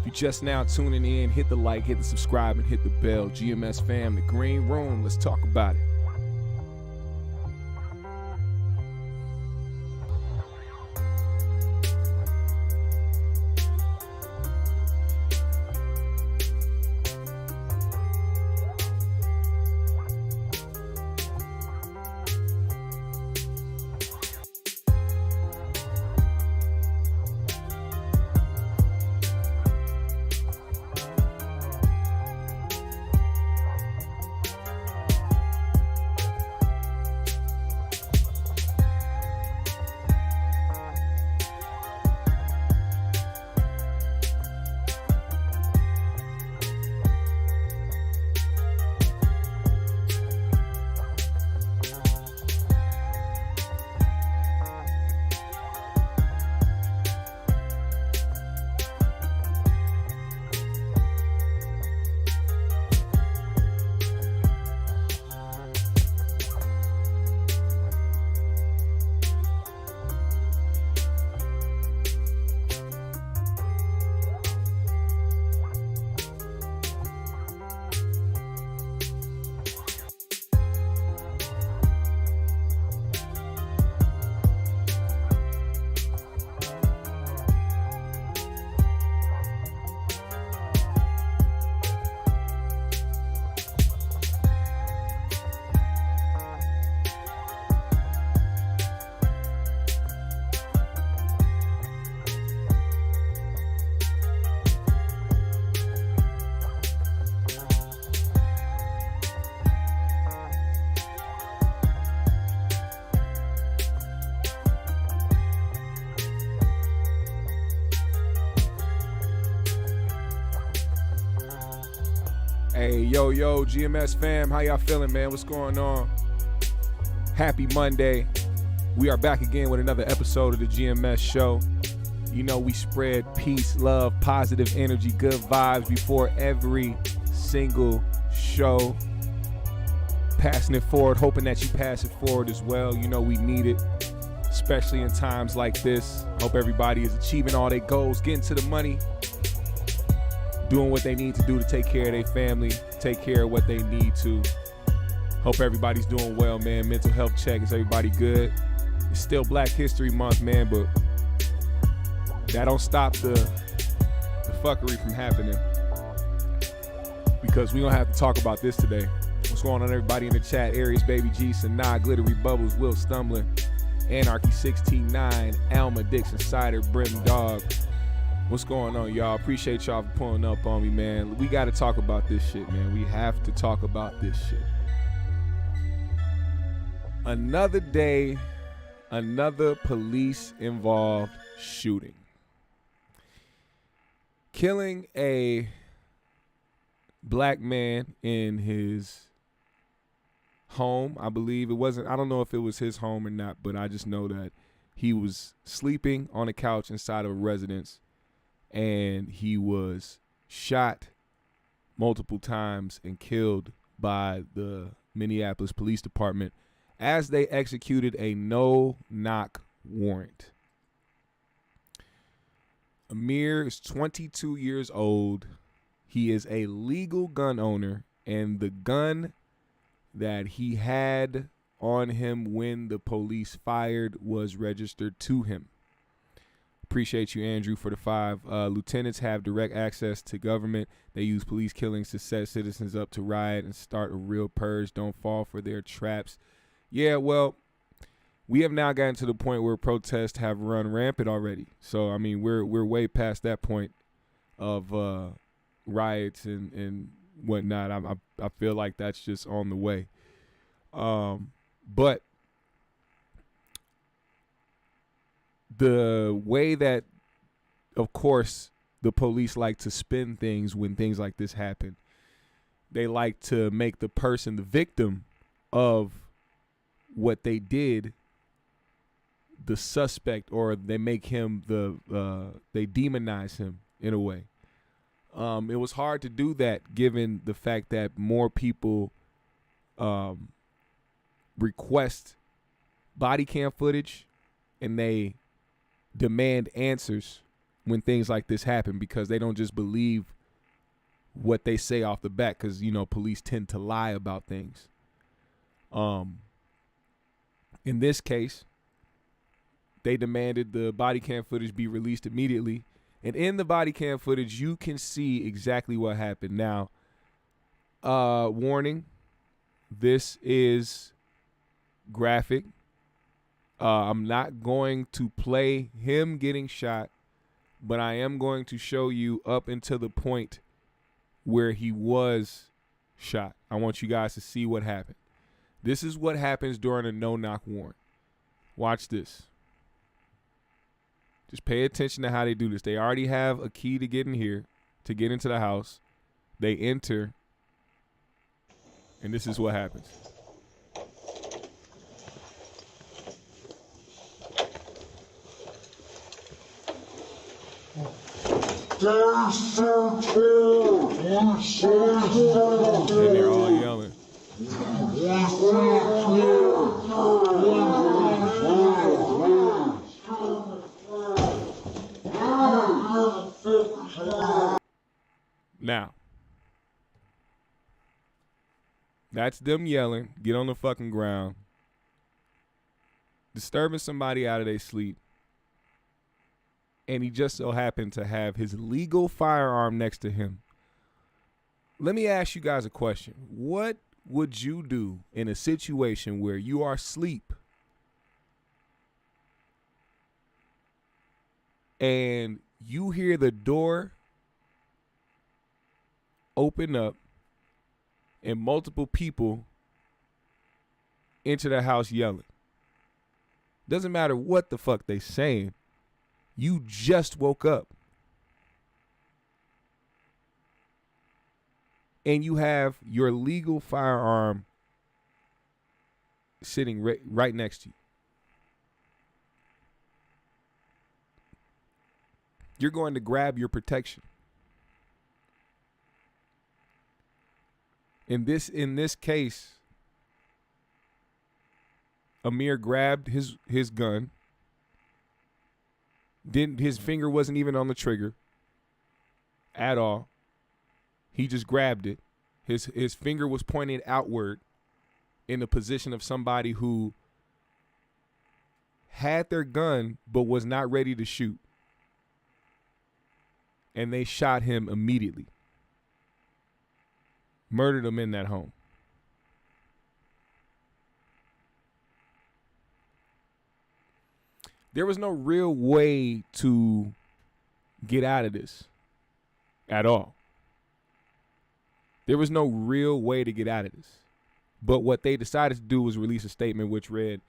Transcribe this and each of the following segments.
If you're just now tuning in, hit the like, hit the subscribe, and hit the bell. GMS fam, the green room, let's talk about it. Hey, yo, GMS fam, how y'all feeling, man? What's going on? Happy Monday. We are back again with another episode of the GMS Show. You know, we spread peace, love, positive energy, good vibes before every single show. Passing it forward, hoping that you pass it forward as well. You know, we need it, especially in times like this. Hope everybody is achieving all their goals, getting to the money, doing what they need to do to take care of their family, take care of what they need to. Hope everybody's doing well, man. Mental health check. Is everybody good? It's still Black History Month, man, but that don't stop the fuckery from happening, because we're going to have to talk about this today. What's going on, everybody in the chat? Aries, Baby G, Sanaa, Glittery Bubbles, Will Stumbling, Anarchy 16-9, Alma, Dixon, Cider, Brim Dog. What's going on, y'all? Appreciate y'all for pulling up on me, man. We got to talk about this shit, man. We have to talk about this shit. Another day, another police-involved shooting. Killing a black man in his home, I believe. I don't know if it was his home or not, but I just know that he was sleeping on a couch inside of a residence, and he was shot multiple times and killed by the Minneapolis Police Department as they executed a no-knock warrant. Amir is 22 years old. He is a legal gun owner, and the gun that he had on him when the police fired was registered to him. Appreciate you, Andrew, for the 5. Lieutenants have direct access to government. They use police killings to set citizens up to riot and start a real purge. Don't fall for their traps. Yeah, well, we have now gotten to the point where protests have run rampant already. So, I mean, we're way past that point of riots and whatnot. I feel like that's just on the way. But the way that, of course, the police like to spin things when things like this happen, they like to make the person the victim of what they did the suspect, or they make him they demonize him in a way. It was hard to do that given the fact that more people request body cam footage and they demand answers when things like this happen, because they don't just believe what they say off the bat, because, you know, police tend to lie about things. In this case, they demanded the body cam footage be released immediately. And in the body cam footage, you can see exactly what happened. Now, warning, this is graphic. I'm not going to play him getting shot, but I am going to show you up until the point where he was shot. I want you guys to see what happened. This is what happens during a no-knock warrant. Watch this. Just pay attention to how they do this. They already have a key to get in here, to get into the house. They enter, and this is what happens. And they're all yelling. Now, that's them yelling, get on the fucking ground, disturbing somebody out of their sleep. And he just so happened to have his legal firearm next to him. Let me ask you guys a question. What would you do in a situation where you are asleep and you hear the door open up and multiple people enter the house yelling? Doesn't matter what the fuck they saying. You just woke up. And you have your legal firearm sitting right next to you. You're going to grab your protection. In this case, Amir grabbed his gun. His finger wasn't even on the trigger at all. He just grabbed it. His finger was pointed outward in the position of somebody who had their gun but was not ready to shoot. And they shot him immediately. Murdered him in that home. There was no real way to get out of this at all. There was no real way to get out of this. But what they decided to do was release a statement which read,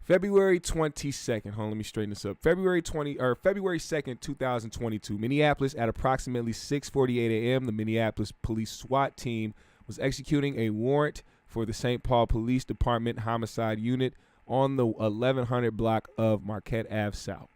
February 22nd. Hold on, let me straighten this up. February 2nd, 2022. Minneapolis at approximately 6:48 a.m. The Minneapolis Police SWAT team was executing a warrant for the St. Paul Police Department Homicide Unit on the 1100 block of Marquette Ave South.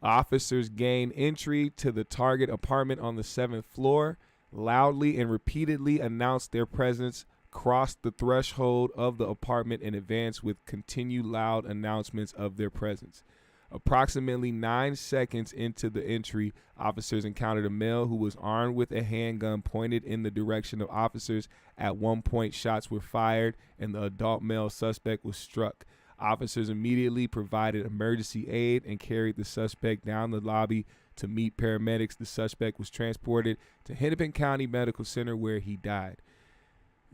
Officers gained entry to the target apartment on the 7th floor, loudly and repeatedly announced their presence, crossed the threshold of the apartment, and advanced with continued loud announcements of their presence. Approximately 9 seconds into the entry, officers encountered a male who was armed with a handgun pointed in the direction of officers. At one point, shots were fired, and the adult male suspect was struck. Officers immediately provided emergency aid and carried the suspect down the lobby to meet paramedics. The suspect was transported to Hennepin County Medical Center where he died.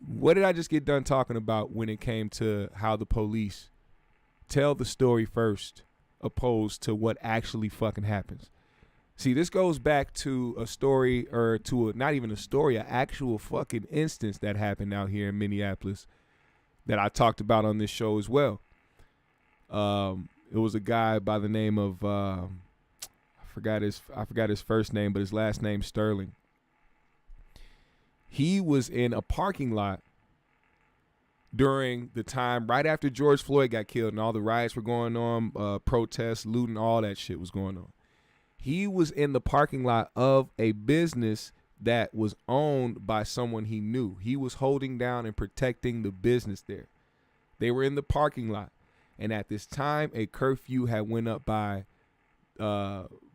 What did I just get done talking about when it came to how the police tell the story first opposed to what actually fucking happens? See, this goes back to a story, or to not even a story, an actual fucking instance that happened out here in Minneapolis that I talked about on this show as well. It was a guy by the name of I forgot his first name, but his last name Sterling. He was in a parking lot during the time right after George Floyd got killed and all the riots were going on, protests, looting, all that shit was going on. He was in the parking lot of a business that was owned by someone he knew. He was holding down and protecting the business there. They were in the parking lot. And at this time, a curfew had went up by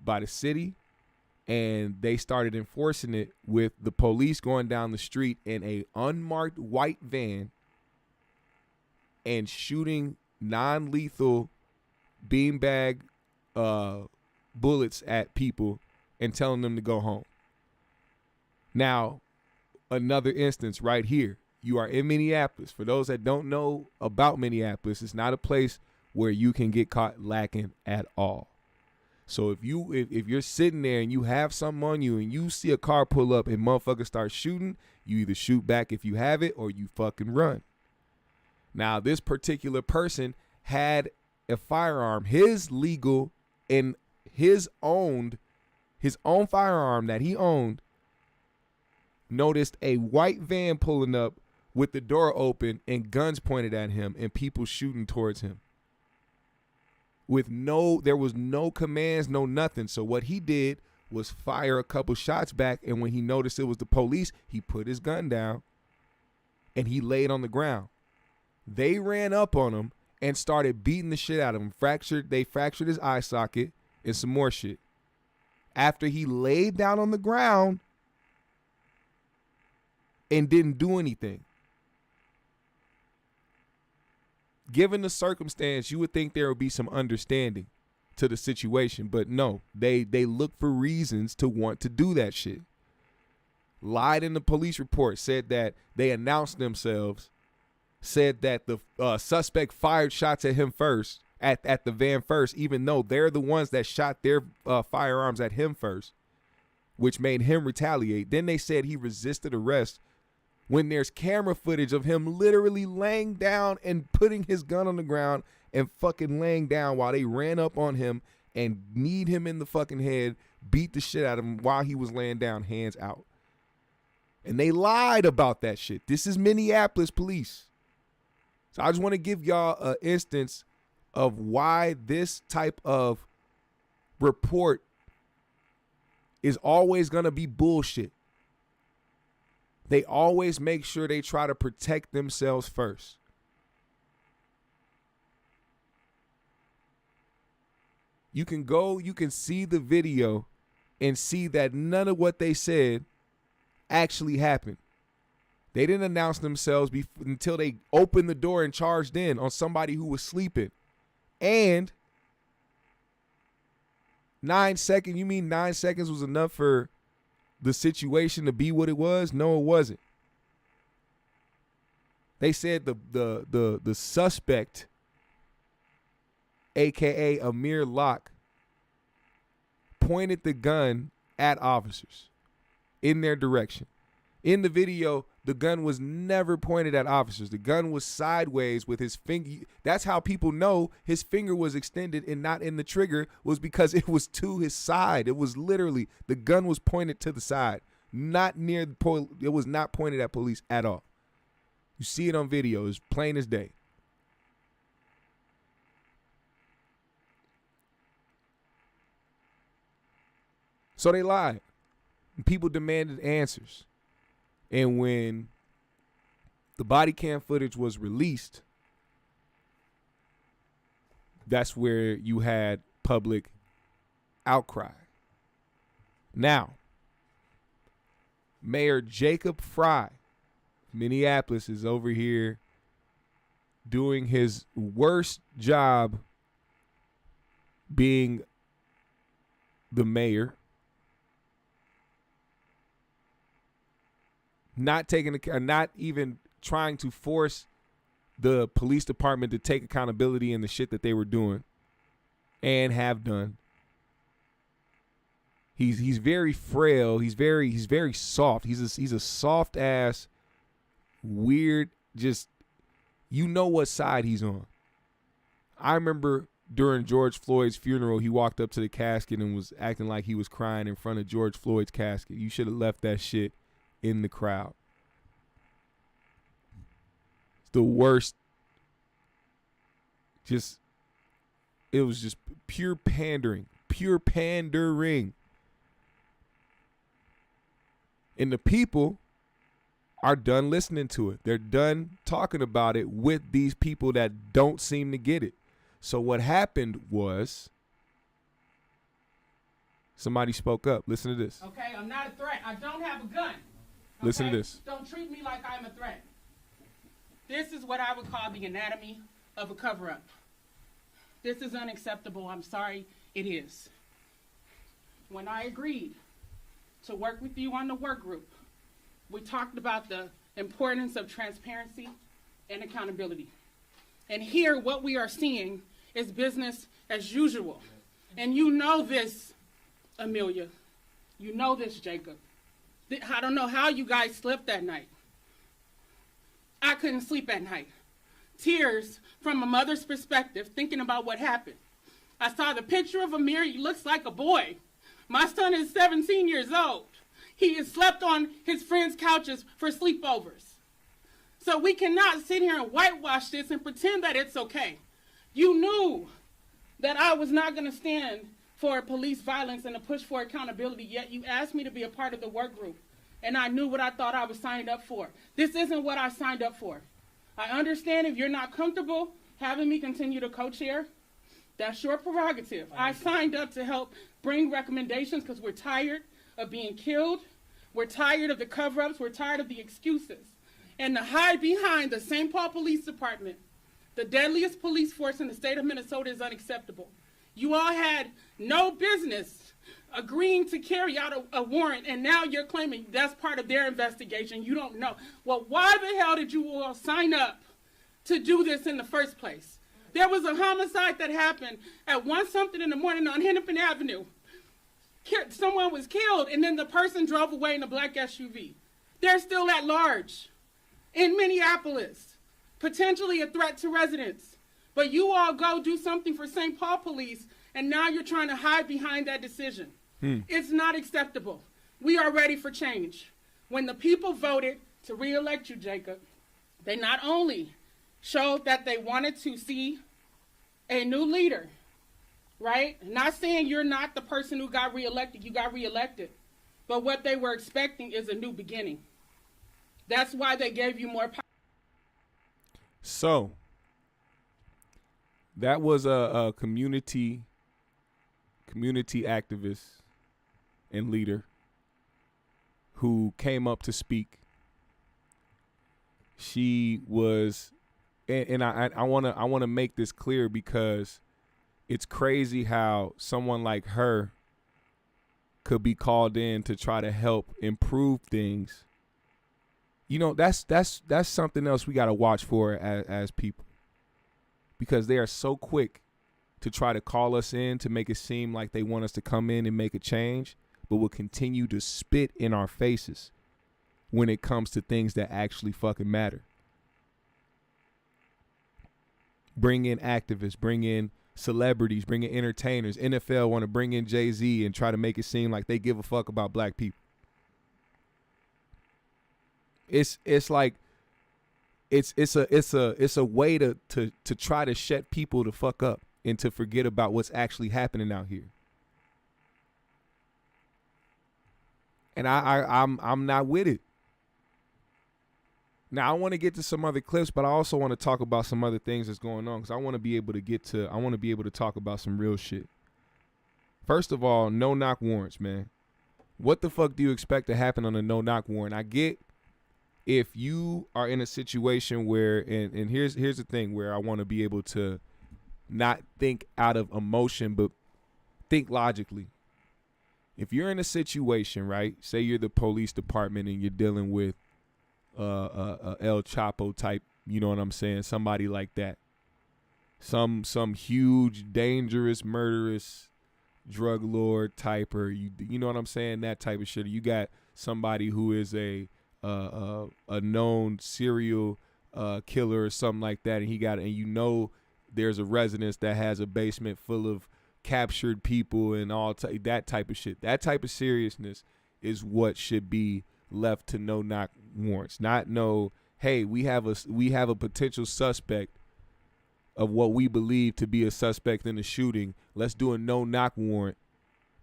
by the city, and they started enforcing it with the police going down the street in a unmarked white van and shooting non-lethal beanbag bullets at people and telling them to go home. Now, another instance right here. You are in Minneapolis. For those that don't know about Minneapolis, it's not a place where you can get caught lacking at all. So if you're sitting there and you have something on you and you see a car pull up and motherfuckers start shooting, you either shoot back if you have it or you fucking run. Now, this particular person had a firearm, his legal and his own firearm that he owned, noticed a white van pulling up with the door open and guns pointed at him and people shooting towards him. There was no commands, no nothing. So what he did was fire a couple shots back, and when he noticed it was the police, he put his gun down and he laid on the ground. They ran up on him and started beating the shit out of him. They fractured his eye socket and some more shit. After he laid down on the ground and didn't do anything. Given the circumstance, you would think there would be some understanding to the situation, but no, they look for reasons to want to do that shit. Lied in the police report, said that they announced themselves, said that the suspect fired shots at him first, at the van first, even though they're the ones that shot their firearms at him first, which made him retaliate. Then they said he resisted arrest, when there's camera footage of him literally laying down and putting his gun on the ground and fucking laying down while they ran up on him and kneed him in the fucking head, beat the shit out of him while he was laying down, hands out. And they lied about that shit. This is Minneapolis police. So I just want to give y'all an instance of why this type of report is always going to be bullshit. They always make sure they try to protect themselves first. You can see the video and see that none of what they said actually happened. They didn't announce themselves until they opened the door and charged in on somebody who was sleeping. And 9 seconds, you mean 9 seconds was enough for the situation to be what it was? No, it wasn't. They said the suspect, aka Amir Locke, pointed the gun at officers in their direction. In the video, the gun was never pointed at officers. The gun was sideways with his finger. That's how people know his finger was extended and not in the trigger, was because it was to his side. It was literally, the gun was pointed to the side, not near the it was not pointed at police at all. You see it on video. It's plain as day. So they lied. People demanded answers. And when the body cam footage was released, that's where you had public outcry. Now, Mayor Jacob Frey, Minneapolis, is over here doing his worst job being the mayor. Not even trying to force the police department to take accountability in the shit that they were doing and have done. He's very frail. He's very soft. He's a soft ass, weird. Just, you know what side he's on. I remember during George Floyd's funeral, he walked up to the casket and was acting like he was crying in front of George Floyd's casket. You should have left that shit in the crowd. It's the worst. It was just pure pandering. And the people are done listening to it. They're done talking about it with these people that don't seem to get it. So what happened was Somebody spoke up. Listen to this. Okay, I'm not a threat. I don't have a gun. Okay? Listen to this. Don't treat me like I'm a threat. This is what I would call the anatomy of a cover-up. This is unacceptable. I'm sorry, it is. When I agreed to work with you on the work group, we talked about the importance of transparency and accountability. And here, what we are seeing is business as usual. And you know this, Amelia. You know this, Jacob. I don't know how you guys slept that night. I couldn't sleep at night. Tears from a mother's perspective, thinking about what happened. I saw the picture of Amir. He looks like a boy. My son is 17 years old. He has slept on his friends' couches for sleepovers. So we cannot sit here and whitewash this and pretend that it's okay. You knew that I was not going to stand for police violence and a push for accountability, yet you asked me to be a part of the work group. And I knew what I thought I was signing up for. This isn't what I signed up for. I understand if you're not comfortable having me continue to co-chair, that's your prerogative. I signed up to help bring recommendations because we're tired of being killed. We're tired of the cover-ups. We're tired of the excuses. And to hide behind the St. Paul Police Department, the deadliest police force in the state of Minnesota, is unacceptable. You all had no business agreeing to carry out a warrant, and now you're claiming that's part of their investigation. You don't know. Well, why the hell did you all sign up to do this in the first place? There was a homicide that happened at 1-something in the morning on Hennepin Avenue. Someone was killed, and then the person drove away in a black SUV. They're still at large in Minneapolis, potentially a threat to residents. But you all go do something for St. Paul Police, and now you're trying to hide behind that decision. It's not acceptable. We are ready for change. When the people voted to re-elect you, Jacob, they not only showed that they wanted to see a new leader, right? Not saying you're not the person who got re-elected, you got re-elected. But what they were expecting is a new beginning. That's why they gave you more power. So, that was a community activist and leader who came up to speak. She was, and I wanna make this clear because it's crazy how someone like her could be called in to try to help improve things. You know, that's something else we gotta watch for as people, because they are so quick to try to call us in to make it seem like they want us to come in and make a change, but will continue to spit in our faces when it comes to things that actually fucking matter. Bring in activists, bring in celebrities, bring in entertainers. NFL want to bring in Jay-Z and try to make it seem like they give a fuck about black people. It's like it's a way to try to shut people the fuck up and to forget about what's actually happening out here. And I'm not with it. Now I want to get to some other clips, but I also want to talk about some other things that's going on because I want to be able to talk about some real shit. First of all, no knock warrants, man. What the fuck do you expect to happen on a no knock warrant? I get if you are in a situation where, and here's the thing where I want to be able to not think out of emotion, but think logically. If you're in a situation, right, say you're the police department and you're dealing with a El Chapo type, you know what I'm saying, somebody like that, some huge, dangerous, murderous drug lord type, or you know what I'm saying, that type of shit. You got somebody who is a known serial killer or something like that, and you know there's a residence that has a basement full of captured people and all that type of shit. That type of seriousness is what should be left to no knock warrants. Not no, hey, we have a potential suspect of what we believe to be a suspect in the shooting. Let's do a no knock warrant.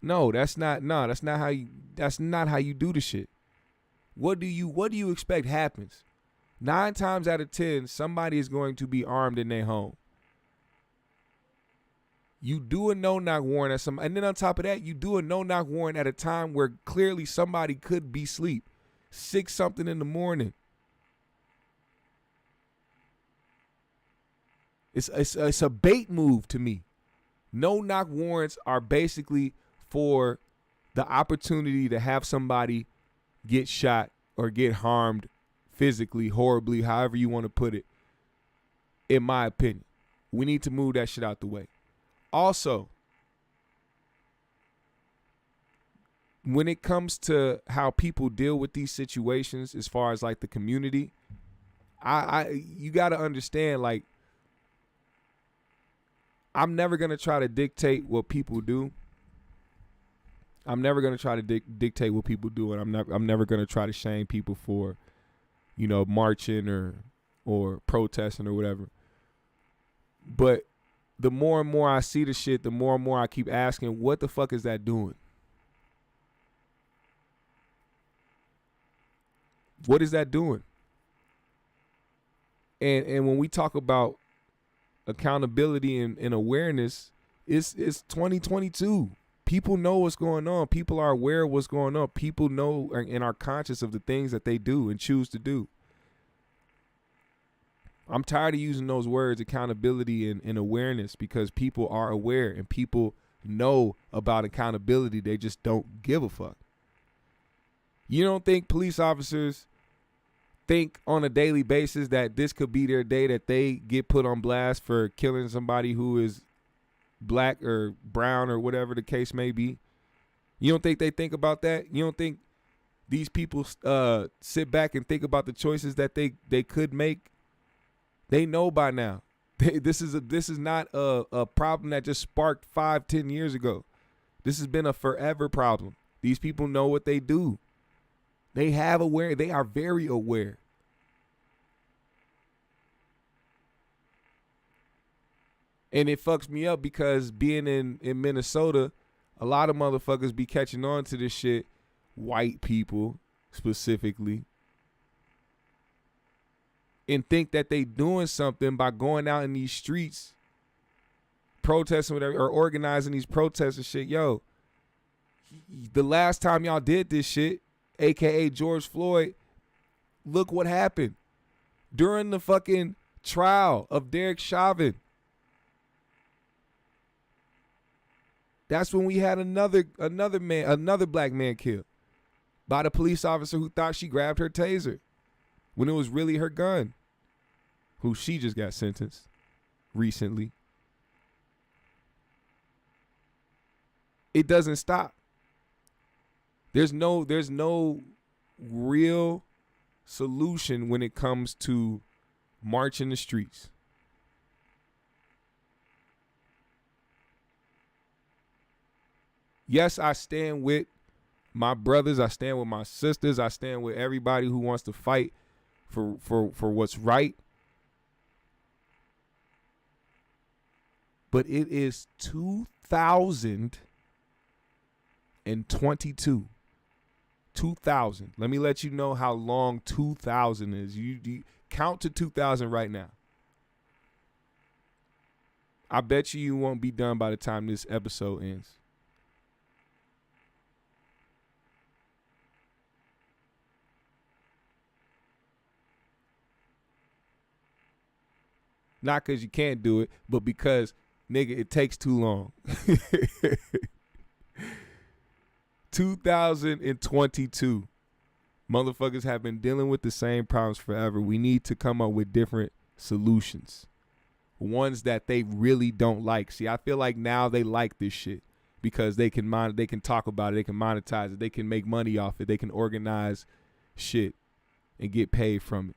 No, that's not how you do the shit. What do you expect happens? 9 times out of 10, somebody is going to be armed in their home. You do a no-knock warrant at and then on top of that, you do a no-knock warrant at a time where clearly somebody could be asleep, 6 something in the morning. It's a bait move to me. No-knock warrants are basically for the opportunity to have somebody get shot or get harmed physically, horribly, however you want to put it. In my opinion, we need to move that shit out the way. Also, when it comes to how people deal with these situations, as far as like the community, you got to understand, like, I'm never gonna try to dictate what people do. I'm never gonna try to dictate what people do, and I'm never gonna try to shame people for, marching or protesting or whatever. But the more and more I see the shit, the more and more I keep asking, what the fuck is that doing? What is that doing? And when we talk about accountability and awareness, it's 2022. People know what's going on. People are aware of what's going on. People know and are conscious of the things that they do and choose to do. I'm tired of using those words, accountability and awareness, because people are aware and people know about accountability. They just don't give a fuck. You don't think police officers think on a daily basis that this could be their day that they get put on blast for killing somebody who is black or brown or whatever the case may be? You don't think they think about that? You don't think these people sit back and think about the choices that they could make? They know by now. This is not a problem that just sparked 5-10 years ago. This has been a forever problem. These people know what they do. They are very aware. And it fucks me up because being in Minnesota, a lot of motherfuckers be catching on to this shit, white people specifically, and think that they doing something by going out in these streets, protesting whatever, or organizing these protests and shit. Yo, the last time y'all did this shit, AKA George Floyd, look what happened. During the fucking trial of Derek Chauvin, that's when we had another black man killed by the police officer who thought she grabbed her taser when it was really her gun, who she just got sentenced recently. It doesn't stop. There's no real solution when it comes to marching the streets. Yes, I stand with my brothers. I stand with my sisters. I stand with everybody who wants to fight for what's right. But it is 2022. 2000. Let me let you know how long 2000 is. You count to 2000 right now. I bet you won't be done by the time this episode ends. Not because you can't do it, but because, nigga, it takes too long. 2022. Motherfuckers have been dealing with the same problems forever. We need to come up with different solutions. Ones that they really don't like. See, I feel like now they like this shit because they can talk about it, they can monetize it, they can make money off it, they can organize shit and get paid from it.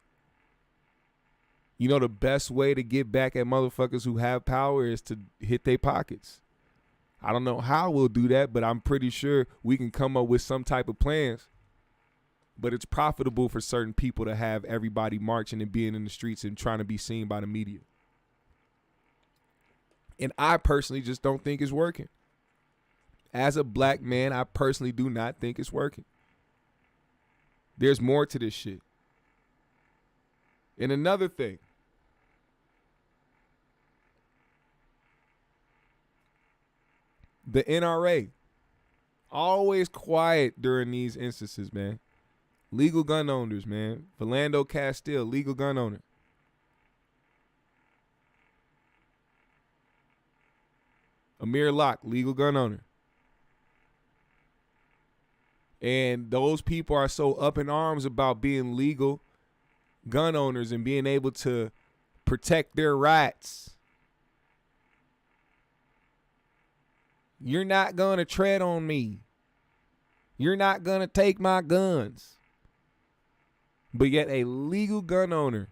You know, the best way to get back at motherfuckers who have power is to hit their pockets. I don't know how we'll do that, but I'm pretty sure we can come up with some type of plans. But it's profitable for certain people to have everybody marching and being in the streets and trying to be seen by the media. And I personally just don't think it's working. As a black man, I personally do not think it's working. There's more to this shit. And another thing, The NRA, always quiet during these instances, man. Legal gun owners, man. Philando Castile, legal gun owner. Amir Locke, legal gun owner. And those people are so up in arms about being legal gun owners and being able to protect their rights. You're not going to tread on me. You're not going to take my guns. But yet a legal gun owner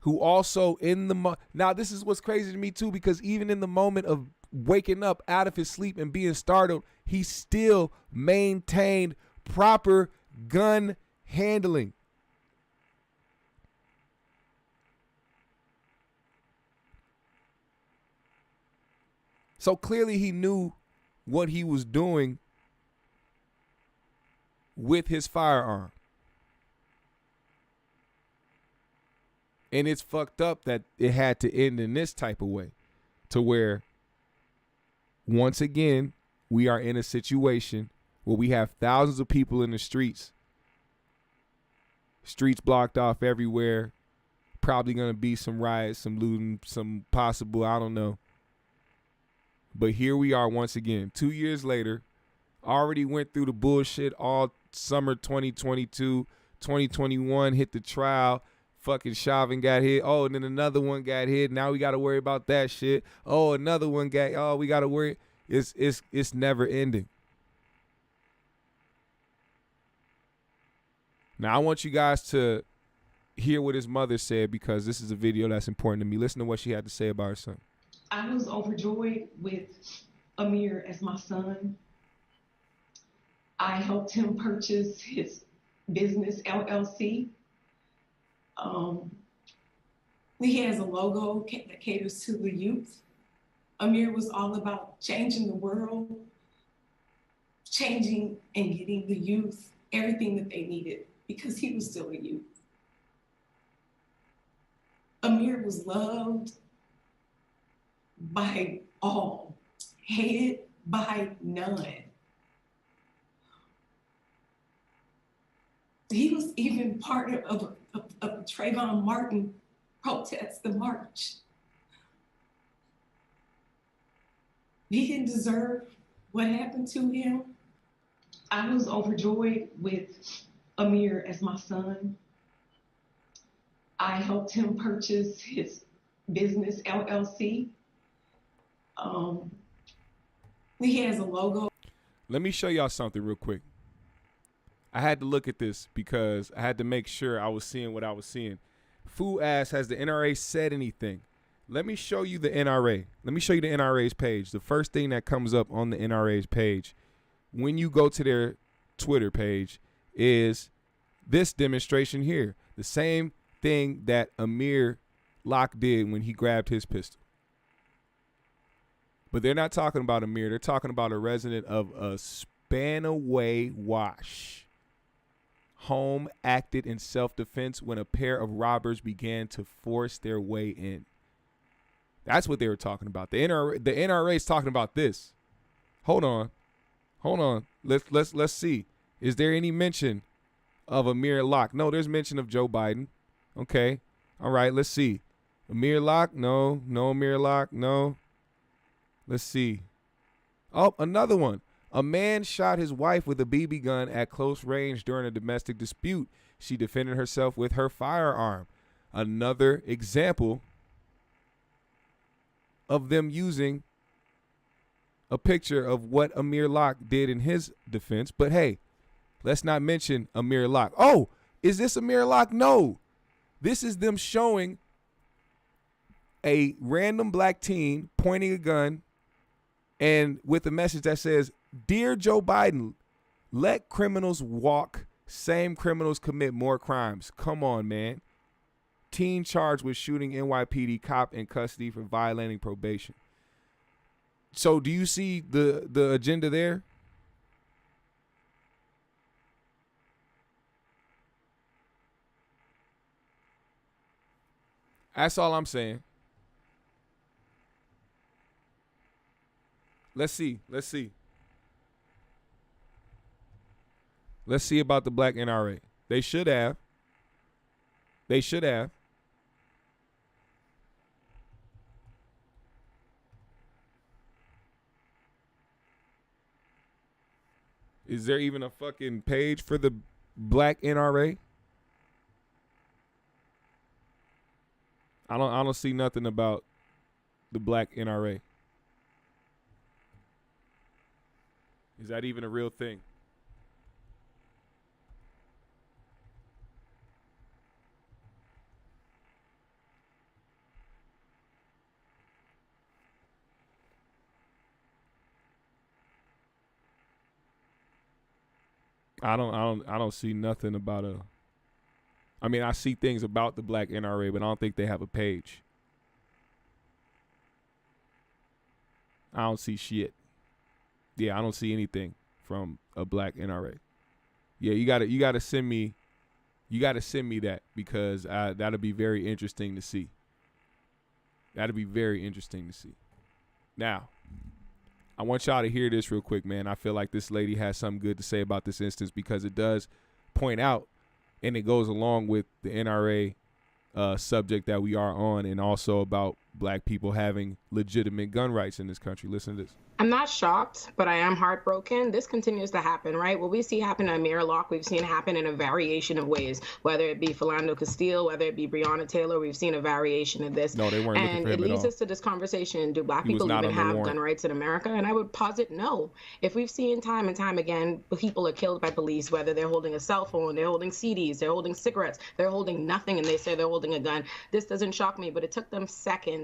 who also in the now this is what's crazy to me too, because even in the moment of waking up out of his sleep and being startled, he still maintained proper gun handling. So clearly he knew what he was doing with his firearm. And it's fucked up that it had to end in this type of way, to where once again we are in a situation where we have thousands of people in the streets blocked off everywhere, probably going to be some riots, some looting, some possible, I don't know. But here we are once again, 2 years later, already went through the bullshit all summer 2022, 2021, hit the trial, fucking Chauvin got hit. Oh, and then another one got hit. Now we got to worry about that shit. Oh, another one got, oh, we got to worry. It's never ending. Now, I want you guys to hear what his mother said, because this is a video that's important to me. Listen to what she had to say about her son. I was overjoyed with Amir as my son. I helped him purchase his business LLC. He has a logo that caters to the youth. Amir was all about changing the world, changing and getting the youth everything that they needed, because he was still a youth. Amir was loved by all, hated by none. He was even part of Trayvon Martin protest, the march. He didn't deserve what happened to him. I was overjoyed with Amir as my son. I helped him purchase his business LLC. He has a logo. Let me show y'all something real quick. I had to look at this because I had to make sure I was seeing what I was seeing. Fu asks, has the NRA said anything? Let me show you the NRA. Let me show you the NRA's page. The first thing that comes up on the NRA's page when you go to their Twitter page is this demonstration here. The same thing that Amir Locke did when he grabbed his pistol. But they're not talking about Amir. They're talking about a resident of a Spanaway Wash. Home acted in self-defense when a pair of robbers began to force their way in. That's what they were talking about. The NRA is talking about this. Hold on. Let's see. Is there any mention of Amir Locke? No, there's mention of Joe Biden. Okay. All right, let's see. Amir Locke? No. No Amir Locke? No. Let's see. Oh, another one. A man shot his wife with a BB gun at close range during a domestic dispute. She defended herself with her firearm. Another example of them using a picture of what Amir Locke did in his defense. But hey, let's not mention Amir Locke. Oh, is this Amir Locke? No. This is them showing a random black teen pointing a gun and with a message that says, "Dear Joe Biden, let criminals walk. Same criminals commit more crimes." Come on, man. Teen charged with shooting NYPD cop in custody for violating probation. So do you see the agenda there? That's all I'm saying. Let's see. Let's see about the black NRA. They should have. Is there even a fucking page for the black NRA? I don't see nothing about the black NRA. Is that even a real thing? I don't see nothing about I mean, I see things about the black NRA, but I don't think they have a page. I don't see shit. Yeah, I don't see anything from a black NRA. Yeah, you gotta send me that, because that'll be very interesting to see. Now, I want y'all to hear this real quick, man. I feel like this lady has something good to say about this instance, because it does point out, and it goes along with the NRA subject that we are on, and also about black people having legitimate gun rights in this country. Listen to this. I'm not shocked, but I am heartbroken. This continues to happen, right? What we see happen to Amir Locke, we've seen happen in a variation of ways, whether it be Philando Castile, whether it be Breonna Taylor, we've seen a variation of this. No, they weren't looking for him at all. And it leads us to this conversation, do black people even have gun rights in America? And I would posit no. If we've seen time and time again, people are killed by police, whether they're holding a cell phone, they're holding CDs, they're holding cigarettes, they're holding nothing, and they say they're holding a gun. This doesn't shock me, but it took them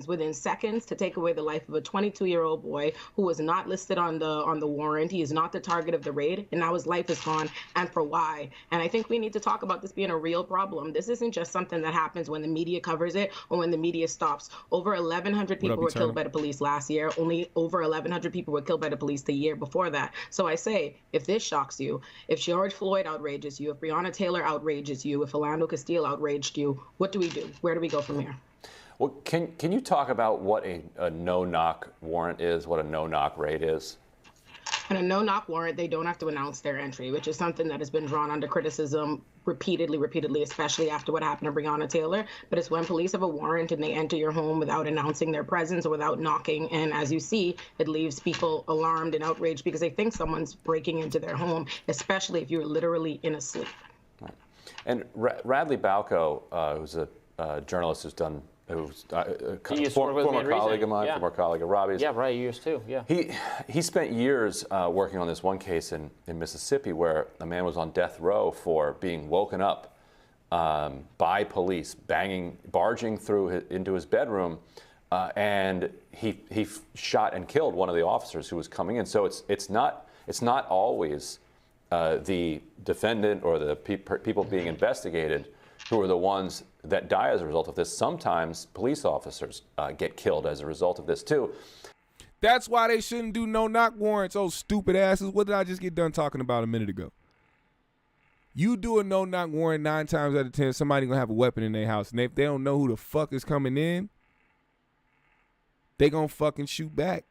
within seconds, to take away the life of a 22-year-old boy who was not listed on the warrant. He is not the target of the raid, and now his life is gone. And for why? And I think we need to talk about this being a real problem. This isn't just something that happens when the media covers it or when the media stops. Over 1,100 people were killed by the police last year. Only over 1,100 people were killed by the police the year before that. So I say, if this shocks you, if George Floyd outrages you, if Breonna Taylor outrages you, if Philando Castile outraged you, what do we do? Where do we go from here? Well, can you talk about what a no-knock warrant is, what a no-knock raid is? In a no-knock warrant, they don't have to announce their entry, which is something that has been drawn under criticism repeatedly, especially after what happened to Breonna Taylor. But it's when police have a warrant and they enter your home without announcing their presence or without knocking. And as you see, it leaves people alarmed and outraged because they think someone's breaking into their home, especially if you're literally in a sleep. Right. And Radley Balco, who's a journalist who's done who's former colleague of mine, former colleague of Robbie's. Yeah, right, yours too, yeah. He spent years working on this one case in Mississippi where a man was on death row for being woken up by police, barging into his bedroom, and he shot and killed one of the officers who was coming in. So it's not always the defendant or the people being investigated who are the ones that die as a result of this. Sometimes police officers get killed as a result of this too. That's why they shouldn't do no-knock warrants, oh stupid asses. What did I just get done talking about a minute ago? You do a no-knock warrant 9 times out of 10, somebody gonna have a weapon in their house. And if they don't know who the fuck is coming in, they gonna fucking shoot back.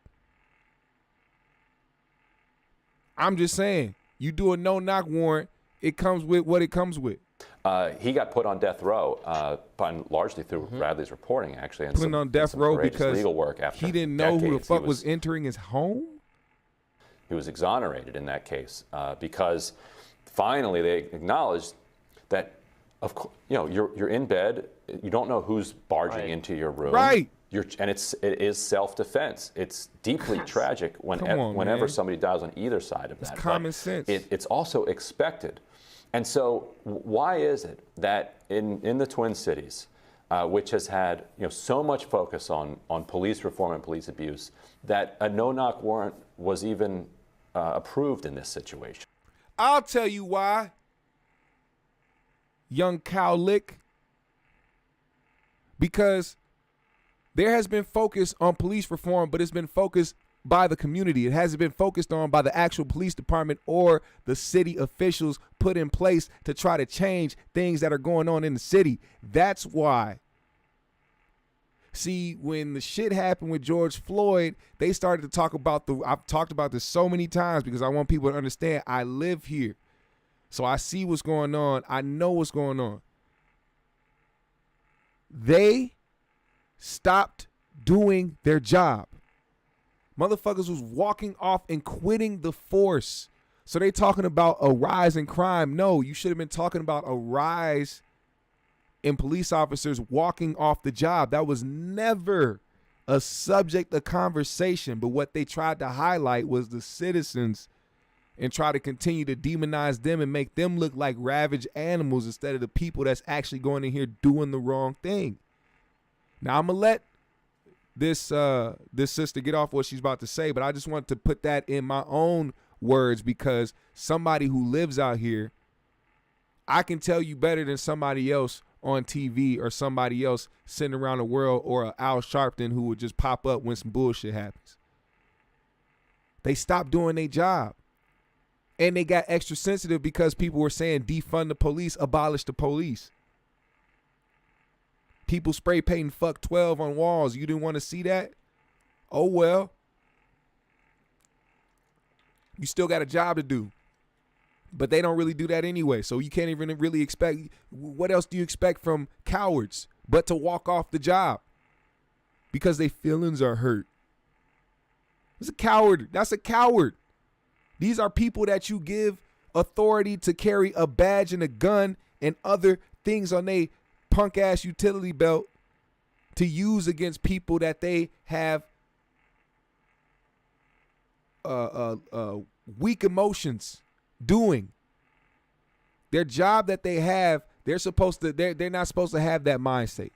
I'm just saying, you do a no-knock warrant, it comes with what it comes with. He got put on death row, largely through Bradley's reporting, actually. And put on death row because legal work after he didn't know who the fuck was entering his home? He was exonerated in that case because finally they acknowledged that, you're in bed, you don't know who's barging into your room. Right. And it is self-defense. It's deeply tragic whenever somebody dies on either side of that. It's common sense. It's also expected. And so why is it that in the Twin Cities, which has had so much focus on police reform and police abuse, that a no-knock warrant was even approved in this situation? I'll tell you why, young cowlick. Because there has been focus on police reform, but it's been focused by the community. It hasn't been focused on by the actual police department or the city officials put in place to try to change things that are going on in the city. That's why. See, when the shit happened with George Floyd, they started to talk about I've talked about this so many times because I want people to understand I live here. So I see what's going on. I know what's going on. They stopped doing their job. Motherfuckers was walking off and quitting the force. So they talking about a rise in crime. No, you should have been talking about a rise in police officers walking off the job. That was never a subject of conversation. But what they tried to highlight was the citizens and try to continue to demonize them and make them look like ravaged animals instead of the people that's actually going in here doing the wrong thing. Now, I'm going to let this sister get off what she's about to say, but I just want to put that in my own words because somebody who lives out here, I can tell you better than somebody else on TV or somebody else sitting around the world or a Al Sharpton who would just pop up when some bullshit happens. They stopped doing their job. And they got extra sensitive because people were saying defund the police, abolish the police. People spray painting fuck 12 on walls. You didn't want to see that? Oh, well. You still got a job to do. But they don't really do that anyway. So you can't even really expect. What else do you expect from cowards but to walk off the job? Because their feelings are hurt. It's a coward. That's a coward. These are people that you give authority to carry a badge and a gun and other things on their punk ass utility belt to use against people that they have weak emotions doing. Their job that they have, they're not supposed to have that mindset.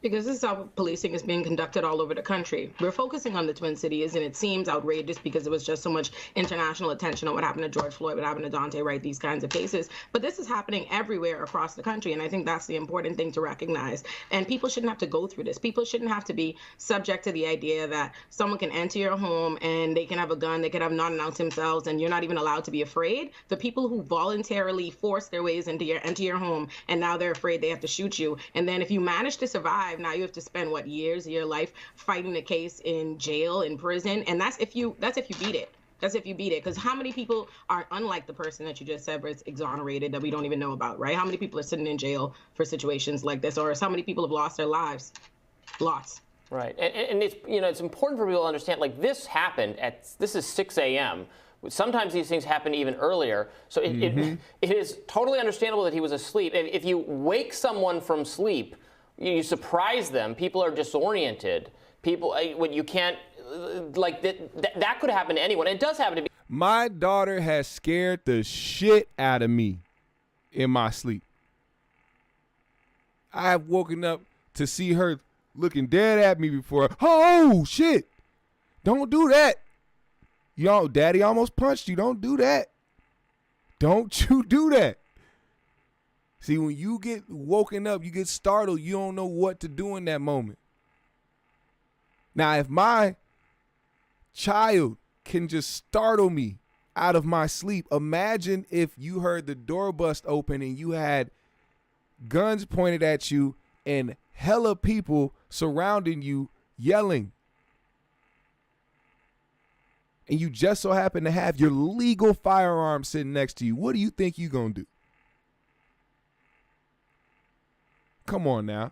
Because this is how policing is being conducted all over the country. We're focusing on the Twin Cities, and it seems outrageous because there was just so much international attention on what happened to George Floyd, what happened to Dante Wright, these kinds of cases. But this is happening everywhere across the country, and I think that's the important thing to recognize. And people shouldn't have to go through this. People shouldn't have to be subject to the idea that someone can enter your home and they can have a gun, they can have not announced themselves, and you're not even allowed to be afraid. The people who voluntarily force their ways into your home, and now they're afraid they have to shoot you. And then if you manage to survive, now you have to spend years of your life fighting the case in jail, in prison, and that's if you beat it. That's if you beat it. Because how many people are unlike the person that you just said, where it's exonerated, that we don't even know about, right? How many people are sitting in jail for situations like this, or how many people have lost their lives? Lots. Right, and it's it's important for people to understand. Like this happened this is 6 a.m. Sometimes these things happen even earlier. So it is totally understandable that he was asleep. If you wake someone from sleep, you surprise them. People are disoriented. People, when you can't, like that could happen to anyone. It does happen to me. My daughter has scared the shit out of me in my sleep. I have woken up to see her looking dead at me before. Oh shit! Don't do that. Yo, daddy almost punched you. Don't do that. Don't you do that. See, when you get woken up, you get startled, you don't know what to do in that moment. Now, if my child can just startle me out of my sleep, imagine if you heard the door bust open and you had guns pointed at you and hella people surrounding you yelling. And you just so happen to have your legal firearm sitting next to you. What do you think you're going to do? Come on now.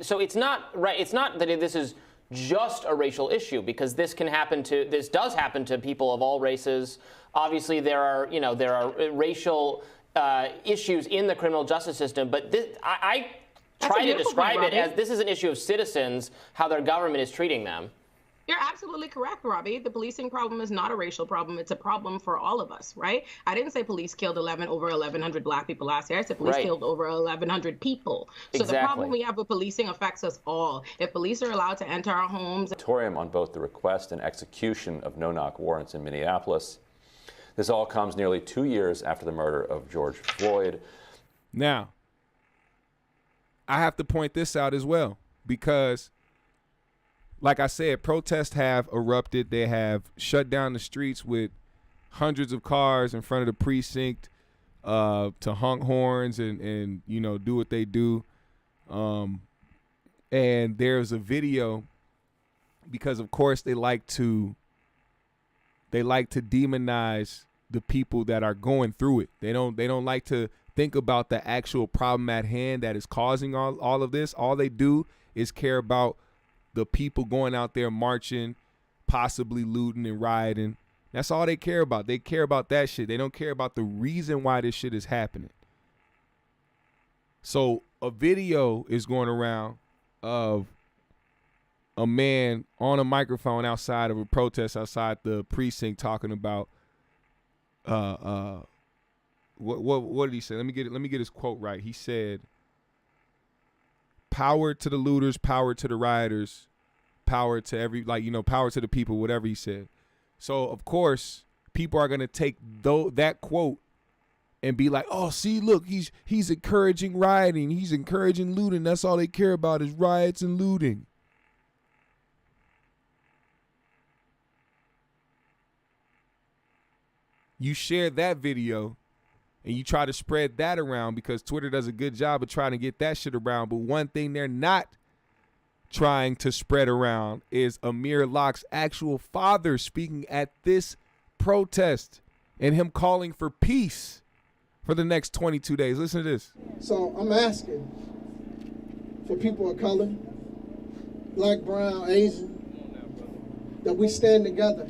So it's not right. It's not that this is just a racial issue, because this does happen to people of all races. Obviously, there are racial issues in the criminal justice system, but I try to describe it as this is an issue of citizens, how their government is treating them. You're absolutely correct, Robbie. The policing problem is not a racial problem. It's a problem for all of us, right? I didn't say police killed over 1,100 black people last year. I said police killed over 1,100 people. So the problem we have with policing affects us all. If police are allowed to enter our homes. Moratorium on both the request and execution of no-knock warrants in Minneapolis. This all comes nearly 2 years after the murder of George Floyd. Now, I have to point this out as well, because like I said, protests have erupted. They have shut down the streets with hundreds of cars in front of the precinct to honk horns and do what they do. And there's a video because, of course, they like to demonize the people that are going through it. They don't like to think about the actual problem at hand that is causing all of this. All they do is care about the people going out there marching, possibly looting and rioting. That's all they care about. They care about that shit. They don't care about the reason why this shit is happening. So a video is going around of a man on a microphone outside of a protest outside the precinct talking about what did he say? Let me get his quote right. He said, "Power to the looters, power to the rioters, power to power to the people," whatever he said. So of course, people are gonna take that quote and be like, "Oh, see, look, he's encouraging rioting, he's encouraging looting. That's all they care about is riots and looting." You share that video and you try to spread that around because Twitter does a good job of trying to get that shit around. But one thing they're not trying to spread around is Amir Locke's actual father speaking at this protest and him calling for peace for the next 22 days. Listen to this. So I'm asking for people of color, black, brown, Asian, that we stand together.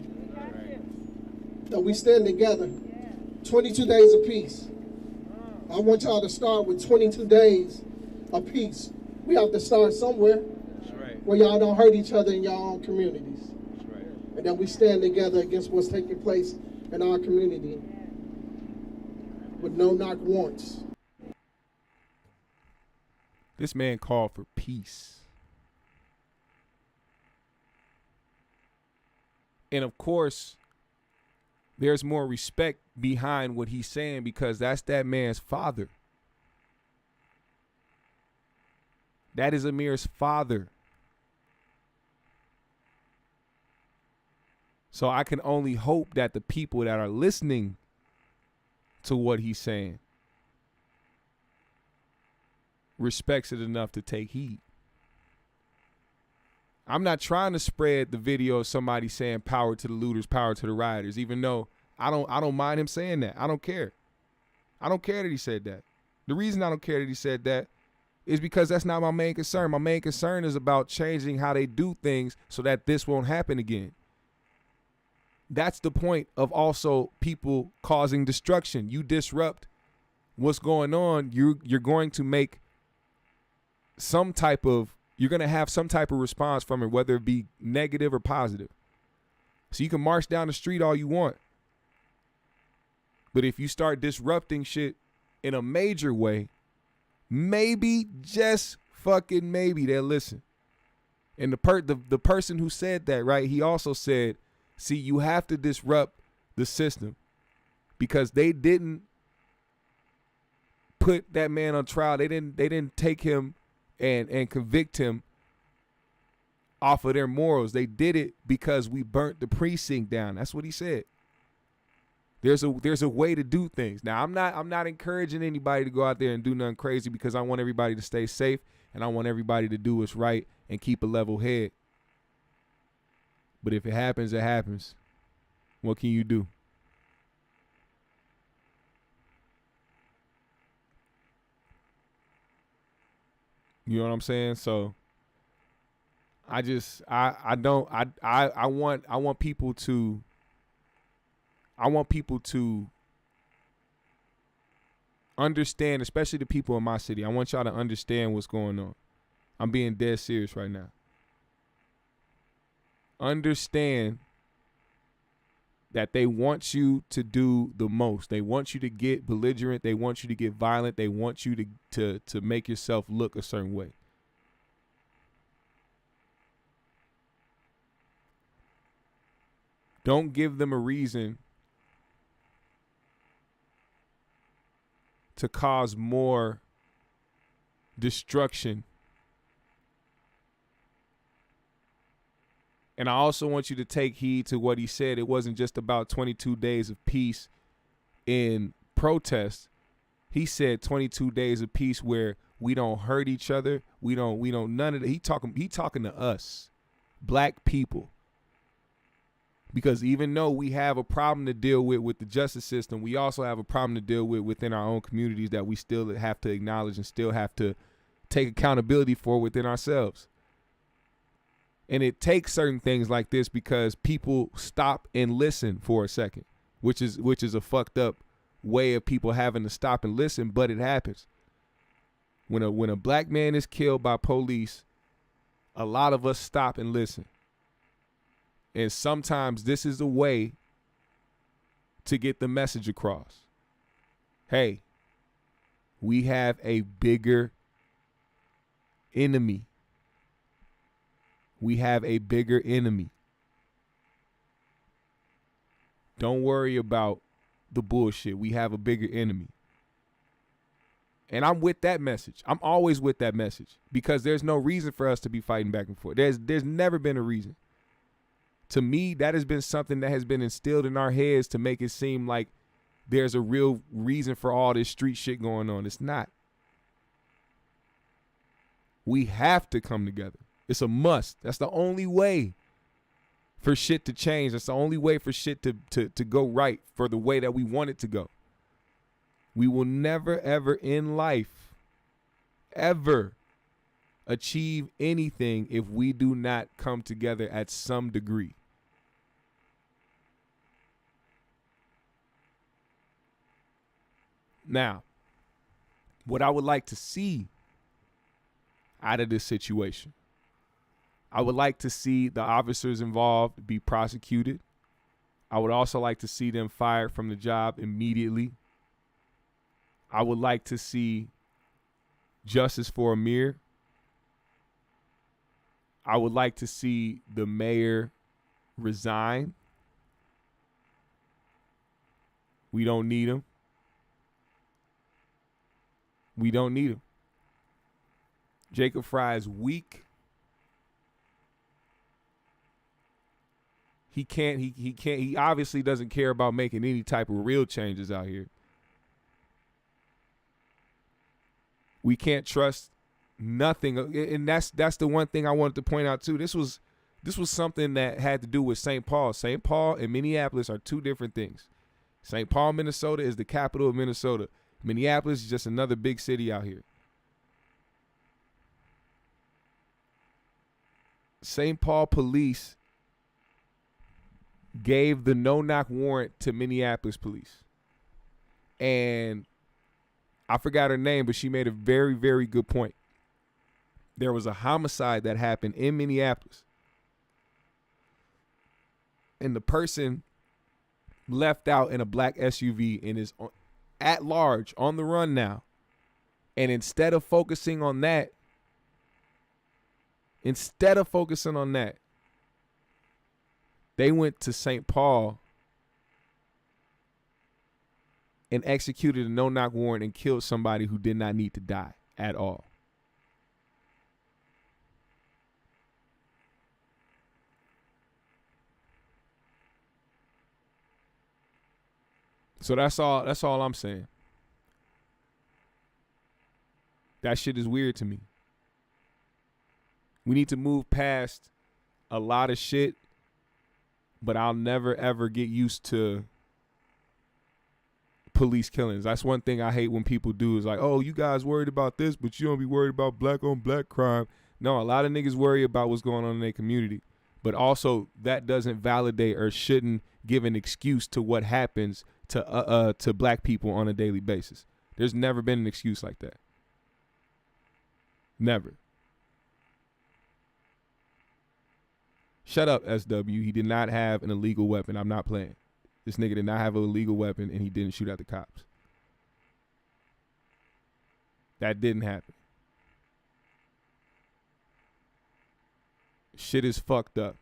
That we stand together. 22 days of peace. I want y'all to start with 22 days of peace. We have to start somewhere. That's right. Where y'all don't hurt each other in your own communities. That's right. And that we stand together against what's taking place in our community with no knock warrants. This man called for peace. And of course, there's more respect behind what he's saying because that's that man's father. That is Amir's father. So I can only hope that the people that are listening to what he's saying respects it enough to take heed. I'm not trying to spread the video of somebody saying power to the looters, power to the rioters, even though I don't mind him saying that. I don't care. I don't care that he said that. The reason I don't care that he said that is because that's not my main concern. My main concern is about changing how they do things so that this won't happen again. That's the point of also people causing destruction. You disrupt what's going on, you're going to make you're going to have some type of response from it, whether it be negative or positive. So you can march down the street all you want. But if you start disrupting shit in a major way, maybe, just fucking maybe, they'll listen. And the person who said that, right, he also said, see, you have to disrupt the system because they didn't put that man on trial. They didn't take him and convict him off of their morals. They did it because we burnt the precinct down. That's what he said. There's a way to do things. Now, I'm not encouraging anybody to go out there and do nothing crazy because I want everybody to stay safe and I want everybody to do what's right and keep a level head. But if it happens, it happens. What can you do? You know what I'm saying? So I want people to understand, especially the people in my city. I want y'all to understand what's going on. I'm being dead serious right now. Understand that they want you to do the most. They want you to get belligerent. They want you to get violent. They want you to make yourself look a certain way. Don't give them a reason to cause more destruction. And I also want you to take heed to what he said. It wasn't just about 22 days of peace in protest. He said 22 days of peace where we don't hurt each other. We don't none of that. He talking to us, black people. Because even though we have a problem to deal with the justice system, we also have a problem to deal with within our own communities that we still have to acknowledge and still have to take accountability for within ourselves. And it takes certain things like this because people stop and listen for a second, which is a fucked up way of people having to stop and listen, but it happens. When a black man is killed by police, a lot of us stop and listen. And sometimes this is a way to get the message across. Hey, we have a bigger enemy. We have a bigger enemy. Don't worry about the bullshit. We have a bigger enemy. And I'm with that message. I'm always with that message because there's no reason for us to be fighting back and forth. There's never been a reason. To me, that has been something that has been instilled in our heads to make it seem like there's a real reason for all this street shit going on. It's not. We have to come together. It's a must. That's the only way for shit to change. That's the only way for shit to go right for the way that we want it to go. We will never, ever in life, ever achieve anything if we do not come together at some degree. Now, what I would like to see out of this situation, I would like to see the officers involved be prosecuted. I would also like to see them fired from the job immediately. I would like to see justice for Amir. I would like to see the mayor resign. We don't need him. We don't need him. Jacob Frey is weak. He obviously doesn't care about making any type of real changes out here. We can't trust nothing. And that's the one thing I wanted to point out too. This was something that had to do with St. Paul. St. Paul and Minneapolis are two different things. St. Paul, Minnesota is the capital of Minnesota. Minneapolis is just another big city out here. St. Paul police gave the no-knock warrant to Minneapolis police. And I forgot her name, but she made a very, very good point. There was a homicide that happened in Minneapolis. And the person left out in a black SUV and is at large, on the run now. And instead of focusing on that, they went to St. Paul and executed a no-knock warrant and killed somebody who did not need to die at all. So that's all I'm saying. That shit is weird to me. We need to move past a lot of shit, but I'll never ever get used to police killings. That's one thing I hate when people do is like, oh, you guys worried about this, but you don't be worried about black on black crime. No, a lot of niggas worry about what's going on in their community. But also that doesn't validate or shouldn't give an excuse to what happens to black people on a daily basis. There's never been an excuse like that. Never. Shut up, SW. He did not have an illegal weapon. I'm not playing. This nigga did not have an illegal weapon and he didn't shoot at the cops. That didn't happen. Shit is fucked up.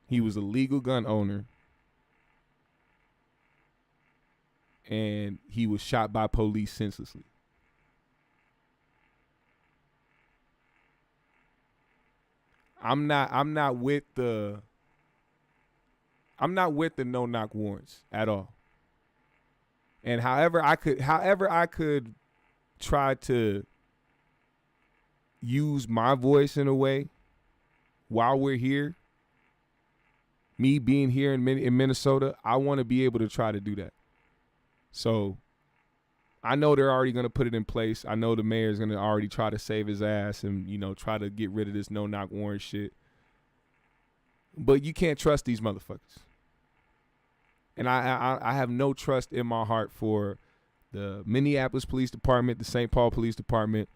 He was a legal gun owner and he was shot by police senselessly. I'm not with the no-knock warrants at all. And however I could try to use my voice in a way while we're here, me being here in Minnesota, I want to be able to try to do that. So I know they're already going to put it in place. I know the mayor's going to already try to save his ass and, you know, try to get rid of this no-knock warrant shit. But you can't trust these motherfuckers. And I have no trust in my heart for the Minneapolis Police Department, the St. Paul Police Department,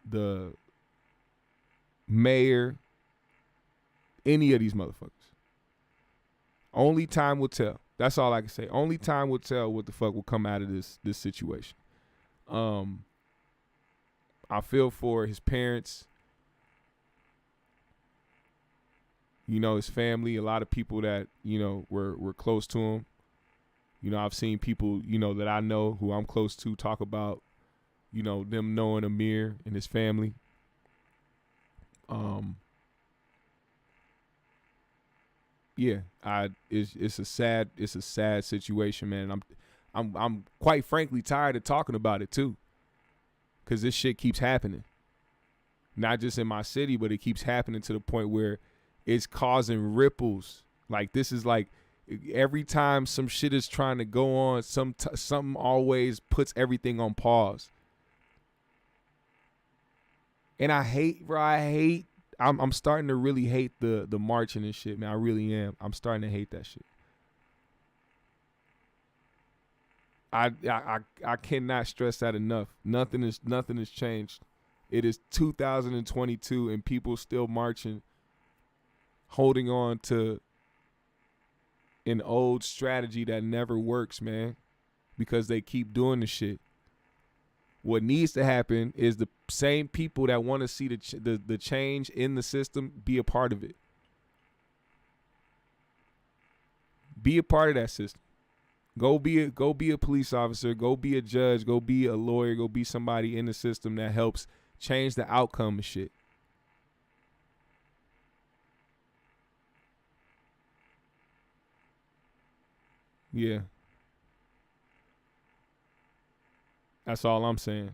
the mayor, any of these motherfuckers. Only time will tell. That's all I can say. Only time will tell what the fuck will come out of this situation. I feel for his parents, you know, his family, a lot of people that, you know, were close to him. You know, I've seen people, you know, that I know who I'm close to talk about, you know, them knowing Amir and his family. Yeah, it's a sad situation, man. I'm quite frankly tired of talking about it too, because this shit keeps happening. Not just in my city, but it keeps happening to the point where it's causing ripples. Like, this is like every time some shit is trying to go on, something always puts everything on pause. And I'm starting to really hate the marching and shit, man. I really am. I'm starting to hate that shit. I cannot stress that enough. Nothing has changed. It is 2022 and people still marching, holding on to an old strategy that never works, man, because they keep doing the shit. What needs to happen is the same people that want to see the change in the system be a part of it. Be a part of that system. Go be a police officer. Go be a judge. Go be a lawyer. Go be somebody in the system that helps change the outcome of shit. Yeah. That's all I'm saying.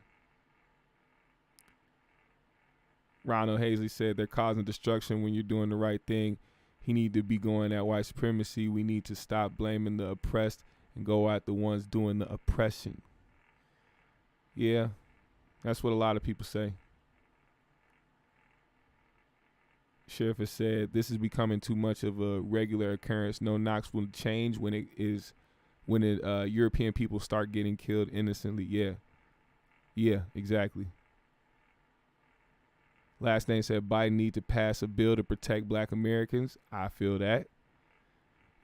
Ronald Hazley said they're causing destruction when you're doing the right thing. He need to be going at white supremacy. We need to stop blaming the oppressed and go at the ones doing the oppression. Yeah, that's what a lot of people say. Sheriff has said this is becoming too much of a regular occurrence. No knocks will change when European people start getting killed innocently. Yeah, exactly. Last name said Biden need to pass a bill to protect black Americans. I feel that.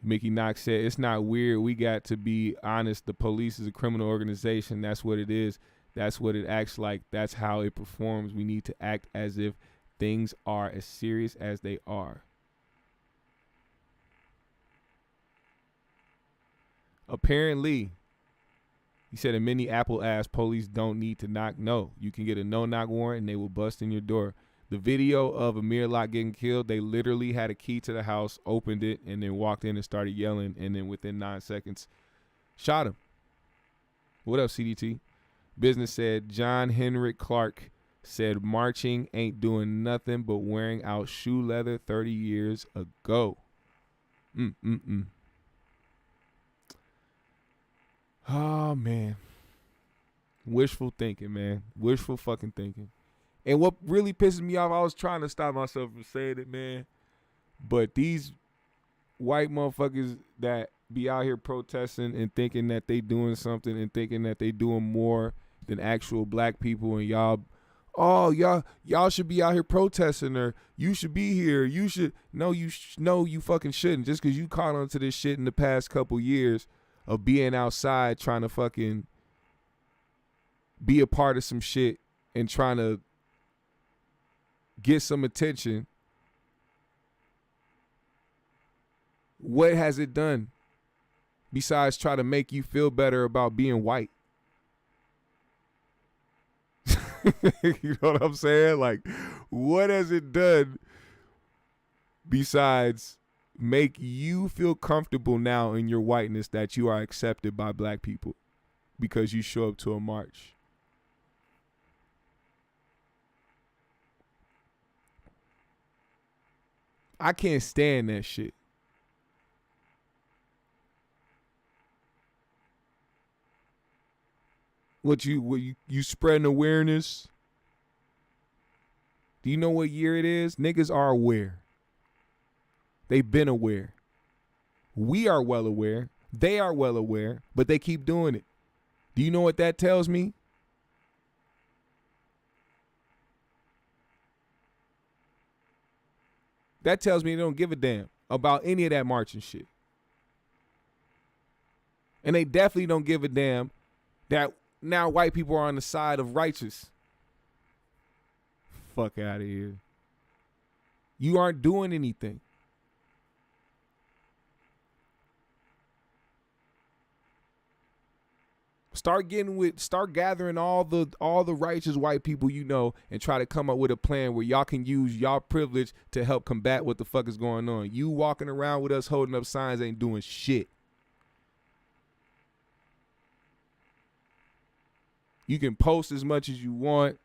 Mickey Knox said it's not weird. We got to be honest. The police is a criminal organization. That's what it is. That's what it acts like. That's how it performs. We need to act as if things are as serious as they are. Apparently, he said in Minneapolis, police don't need to knock. No, you can get a no-knock warrant and they will bust in your door. The video of Amir Locke getting killed, they literally had a key to the house, opened it, and then walked in and started yelling, and then within 9 seconds, shot him. What up, CDT? Business said John Henrik Clark said marching ain't doing nothing but wearing out shoe leather 30 years ago. Oh, man. Wishful thinking, man. Wishful fucking thinking. And what really pisses me off, I was trying to stop myself from saying it, man. But these white motherfuckers that be out here protesting and thinking that they doing something and thinking that they doing more than actual black people, and y'all should be out here protesting, or you should be here. You should. No, you fucking shouldn't. Just because you caught on to this shit in the past couple years of being outside trying to fucking be a part of some shit and trying to get some attention. What has it done besides try to make you feel better about being white? You know what I'm saying? Like, what has it done besides make you feel comfortable now in your whiteness that you are accepted by black people? because you show up to a march. I can't stand that shit. What you spreading awareness? Do you know what year it is? Niggas are aware. They've been aware. We are well aware. They are well aware, but they keep doing it. Do you know what that tells me? That tells me they don't give a damn about any of that marching shit. And they definitely don't give a damn that now white people are on the side of righteous. Fuck out of here. You aren't doing anything. Start gathering all the righteous white people you know and try to come up with a plan where y'all can use y'all privilege to help combat what the fuck is going on. You walking around with us holding up signs ain't doing shit. You can post as much as you want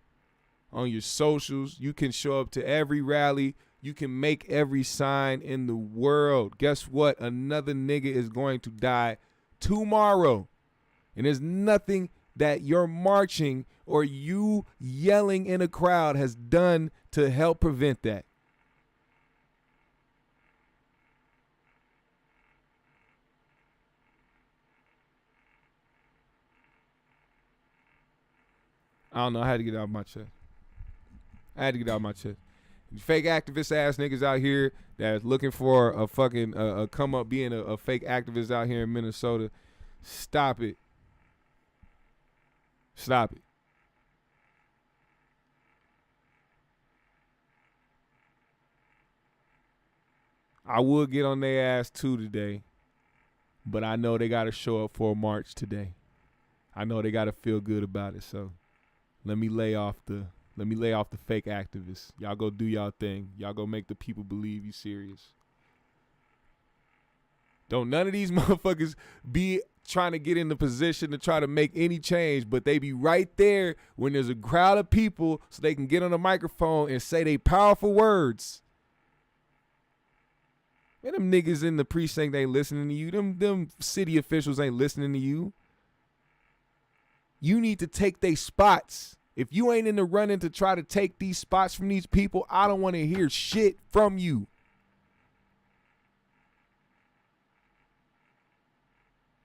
on your socials. You can show up to every rally. You can make every sign in the world. Guess what? Another nigga is going to die tomorrow. And there's nothing that your marching or you yelling in a crowd has done to help prevent that. I don't know. I had to get it out of my chest. Fake activist ass niggas out here that's looking for a fucking come up being a fake activist out here in Minnesota. Stop it. Stop it. I would get on their ass too today, but I know they got to show up for a march today. I know they got to feel good about it. So let me lay off the fake activists. Y'all go do y'all thing. Y'all go make the people believe you serious. Don't none of these motherfuckers be trying to get in the position to try to make any change, but they be right there when there's a crowd of people so they can get on a microphone and say they powerful words. And them niggas in the precinct ain't listening to you. Them city officials ain't listening to you. You need to take their spots. If you ain't in the running to try to take these spots from these people, I don't want to hear shit from you.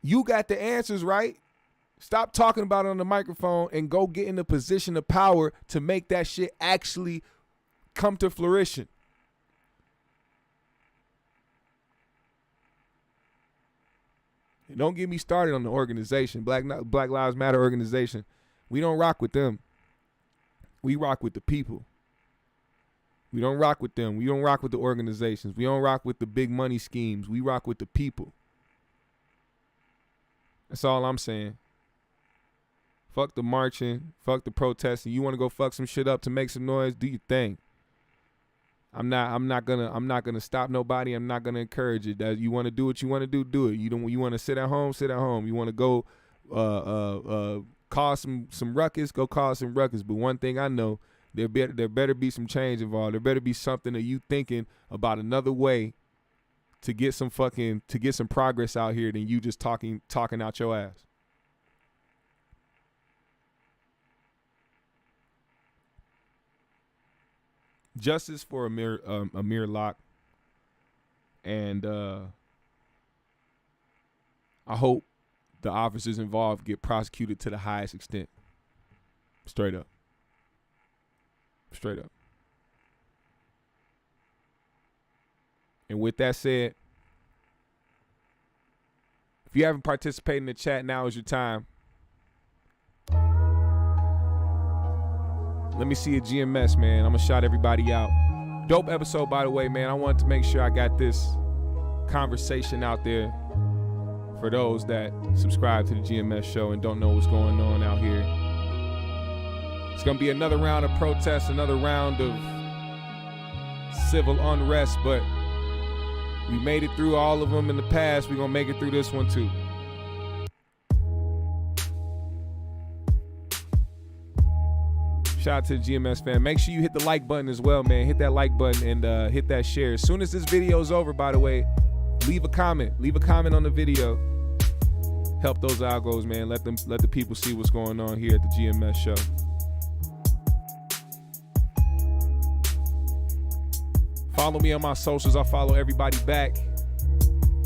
You got the answers, right? Stop talking about it on the microphone and go get in a position of power to make that shit actually come to fruition. And don't get me started on the organization, Black Lives Matter organization. We don't rock with them. We rock with the people. We don't rock with them. We don't rock with the organizations. We don't rock with the big money schemes. We rock with the people. That's all I'm saying. Fuck the marching. Fuck the protesting. You want to go fuck some shit up to make some noise? Do your thing. I'm not gonna stop nobody. I'm not gonna encourage it. That you want to do what you want to do it. You want to sit at home, sit at home. You want to go cause some ruckus, go cause some ruckus. But one thing I know, there better be some change involved. There better be something that you thinking about another way to get some progress out here than you just talking out your ass. Justice for Amir Locke, and I hope the officers involved get prosecuted to the highest extent. Straight up. And with that said, if you haven't participated in the chat, now is your time. Let me see a GMS, man. I'm going to shout everybody out. Dope episode, by the way, man. I wanted to make sure I got this conversation out there for those that subscribe to the GMS show and don't know what's going on out here. It's going to be another round of protests, another round of civil unrest, but we made it through all of them in the past. We're going to make it through this one, too. Shout out to the GMS fam. Make sure you hit the like button as well, man. Hit that like button and hit that share. As soon as this video is over, by the way, leave a comment. Leave a comment on the video. Help those algos, man. Let the people see what's going on here at the GMS show. Follow me on my socials. I'll follow everybody back.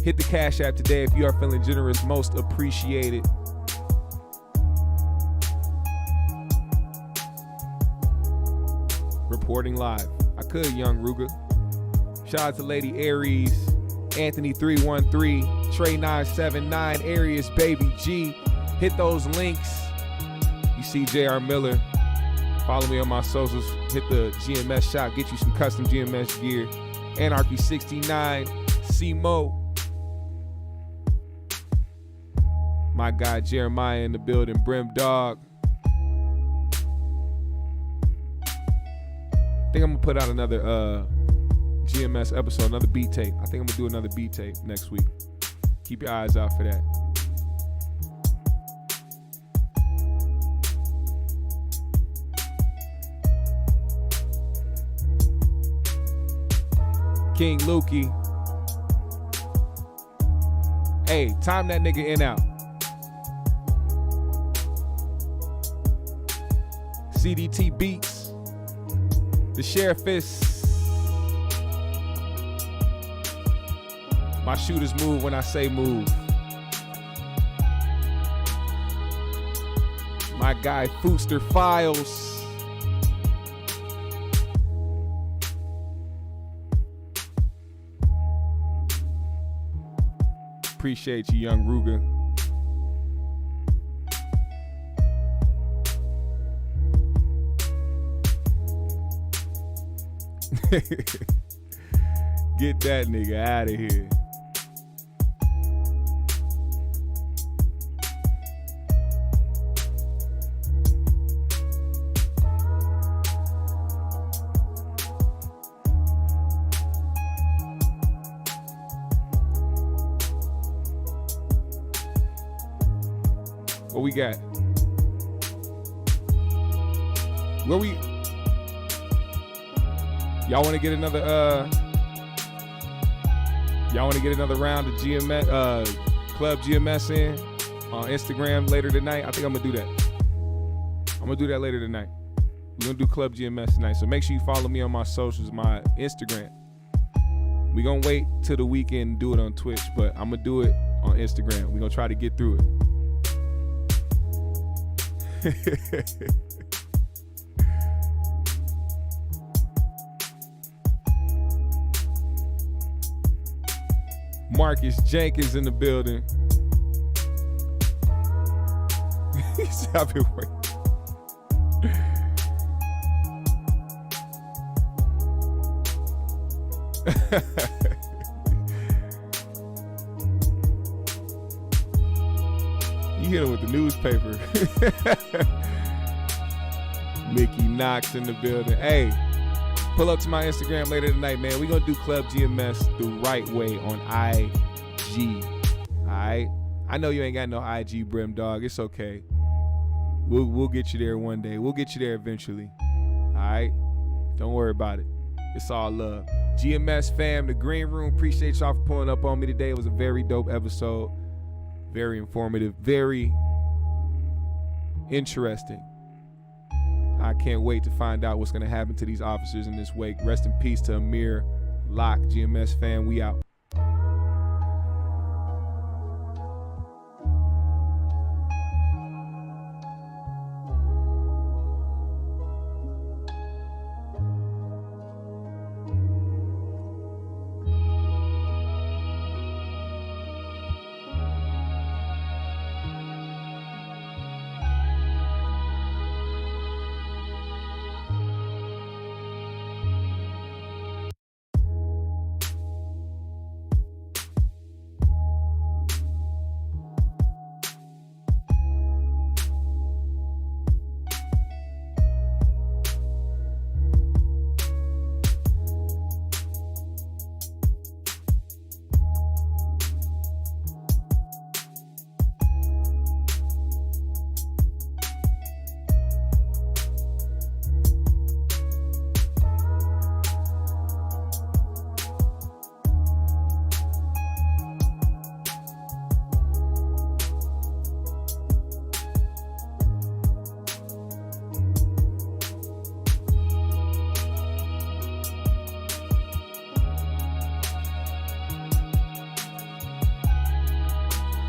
Hit the Cash App today if you are feeling generous. Most appreciated. Reporting live. I could, Young Ruger. Shout out to Lady Aries, Anthony 313, Trey 979, Arius Baby G. Hit those links. You see JR Miller. Follow me on my socials. Hit the GMS shop. Get you some custom GMS gear. Anarchy 69, C-Mo. My guy Jeremiah in the building. Brim Dog. I think I'm gonna put out another GMS episode, another beat tape. I think I'm gonna do another beat tape next week. Keep your eyes out for that. King Lukey. Hey, time that nigga in out. CDT Beats. The Sheriff is. My shooters move when I say move. My guy Fooster Files. Appreciate you, Young Ruger. Get that nigga out of here. What we got? Where we? Y'all want to get another round of GMS Club GMS in on Instagram later tonight? I think I'm gonna do that. I'm gonna do that later tonight. We're gonna do Club GMS tonight. So make sure you follow me on my socials, my Instagram. We're gonna wait till the weekend and do it on Twitch, but I'm gonna do it on Instagram. We're gonna try to get through it. Marcus Jenkins in the building. He said, I've been waiting. You hit him with the newspaper. Mickey Knox in the building. Hey, pull up to my Instagram later tonight, man. We're gonna do Club GMS the right way on IG. Alright? I know you ain't got no IG, Brim Dog. It's okay. We'll get you there one day. We'll get you there eventually. Alright? Don't worry about it. It's all love. GMS fam, the Green Room, appreciate y'all for pulling up on me today. It was a very dope episode. Very informative. Very interesting. I can't wait to find out what's going to happen to these officers in this wake. Rest in peace to Amir Locke. GMS fam, we out.